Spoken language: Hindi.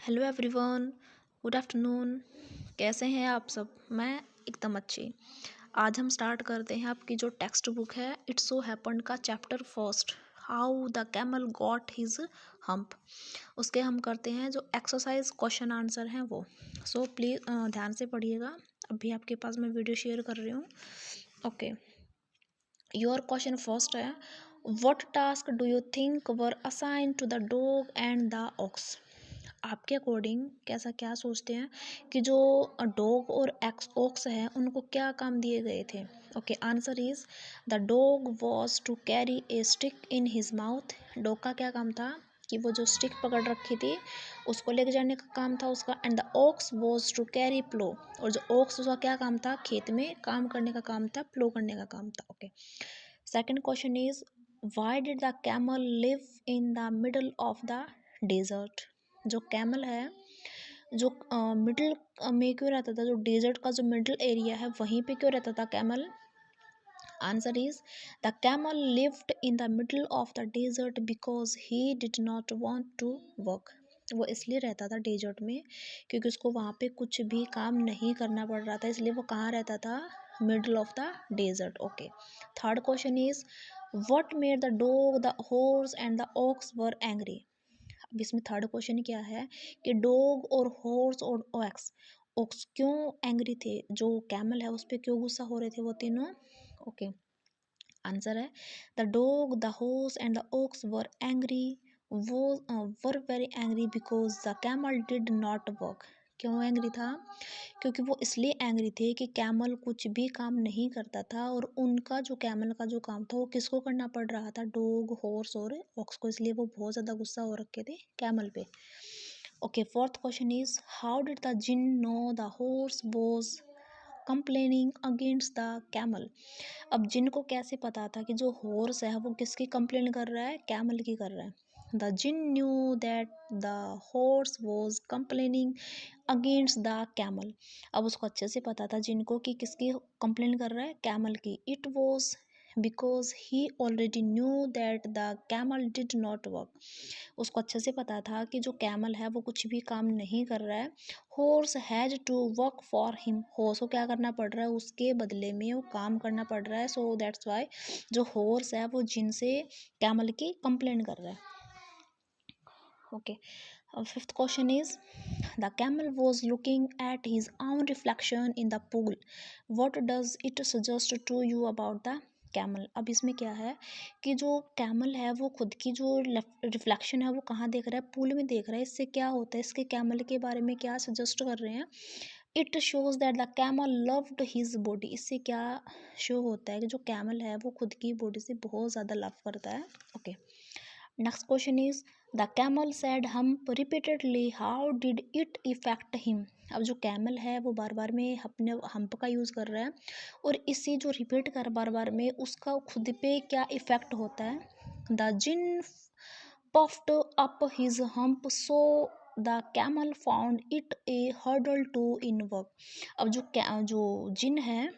Hello everyone, good afternoon. कैसे हैं आप सब? मैं एकदम अच्छी। आज हम स्टार्ट करते हैं आपकी जो टेक्स्ट बुक है इट्स सो हैपेंड का chapter first, how the camel got his hump. उसके हम करते हैं जो एक्सरसाइज क्वेश्चन आंसर हैं वो। सो प्लीज़ ध्यान से पढ़िएगा। अभी आपके पास मैं वीडियो शेयर कर रही हूँ। ओके, योर क्वेश्चन फर्स्ट है, what task do you think were assign to the dog and the ox. आपके अकॉर्डिंग कैसा क्या सोचते हैं कि जो डॉग और एक्स ऑक्स है उनको क्या काम दिए गए थे? Okay, answer is the dog was to carry a stick in his mouth. Dog का क्या काम था कि वो जो स्टिक पकड़ रखी थी उसको लेके जाने का काम था उसका। And the ox was to carry plough, और जो ऑक्स उसका क्या काम था? खेत में काम करने का काम था, प्लो करने का काम था। Okay, second question is, why did the camel live in the middle of the desert. जो कैमल है जो मिडिल में क्यों रहता था? जो डेजर्ट का जो मिडिल एरिया है वहीं पे क्यों रहता था camel? Answer is the camel lived in the middle of the desert because he did not want to work. वो इसलिए रहता था डेजर्ट में क्योंकि उसको वहाँ पे कुछ भी काम नहीं करना पड़ रहा था, इसलिए वो कहाँ रहता था? Middle of the desert. Okay, third question is, what made the dog the horse and the ox were angry. अब इसमें थर्ड क्वेश्चन क्या है कि डॉग और हॉर्स और ऑक्स ऑक्स क्यों एंग्री थे? जो कैमल है उस पर क्यों गुस्सा हो रहे थे वो तीनों? ओके, आंसर है the dog the horse and the ox were angry, वो were very angry because the camel did not work. क्यों एंग्री था? क्योंकि वो इसलिए एंग्री थे कि कैमल कुछ भी काम नहीं करता था, और उनका जो कैमल का जो काम था वो किसको करना पड़ रहा था? डॉग, हॉर्स और ऑक्स को, इसलिए वो बहुत ज़्यादा गुस्सा हो रखे थे कैमल पे। Okay, fourth question is, how did the jinn know the horse was complaining against the camel. अब जिन को कैसे पता था कि जो हॉर्स है वो किसकी कंप्लेन कर रहा है? कैमल की कर रहा है। The jinn knew that the horse was complaining against the camel. अब उसको अच्छे से पता था जिनको कि किसकी कंप्लेन कर रहा है? कैमल की। It was because he already knew that the camel did not work. उसको अच्छे से पता था कि जो कैमल है वो कुछ भी काम नहीं कर रहा है। Horse has to work for him, horse को क्या करना पड़ रहा है? उसके बदले में वो काम करना पड़ रहा है। सो दैट्स वाई जो हॉर्स है वो जिनसे कैमल की कंप्लेन कर रहा है। Okay, fifth question is, the camel was looking at his own reflection in the pool, what does it suggest to you about the camel. अब इसमें क्या है कि जो कैमल है वो खुद की जो रिफ्लेक्शन है वो कहाँ देख रहा है? पूल में देख रहा है। इससे क्या होता है? इसके कैमल के बारे में क्या सजेस्ट कर रहे हैं? It shows that the camel loved his body. इससे क्या शो होता है कि जो कैमल है वो खुद की बॉडी से बहुत ज़्यादा लव करता है। Okay, next question is, the camel sad hump repeatedly, how did it effect him. अब जो कैमल है वो बार बार में अपने हम्प का यूज़ कर रहा है, और इसी जो रिपीट कर बार बार में उसका खुद पे क्या इफेक्ट होता है? The jinn puffed up his hump so the camel found it a hurdle to in work। अब जो जो जिन है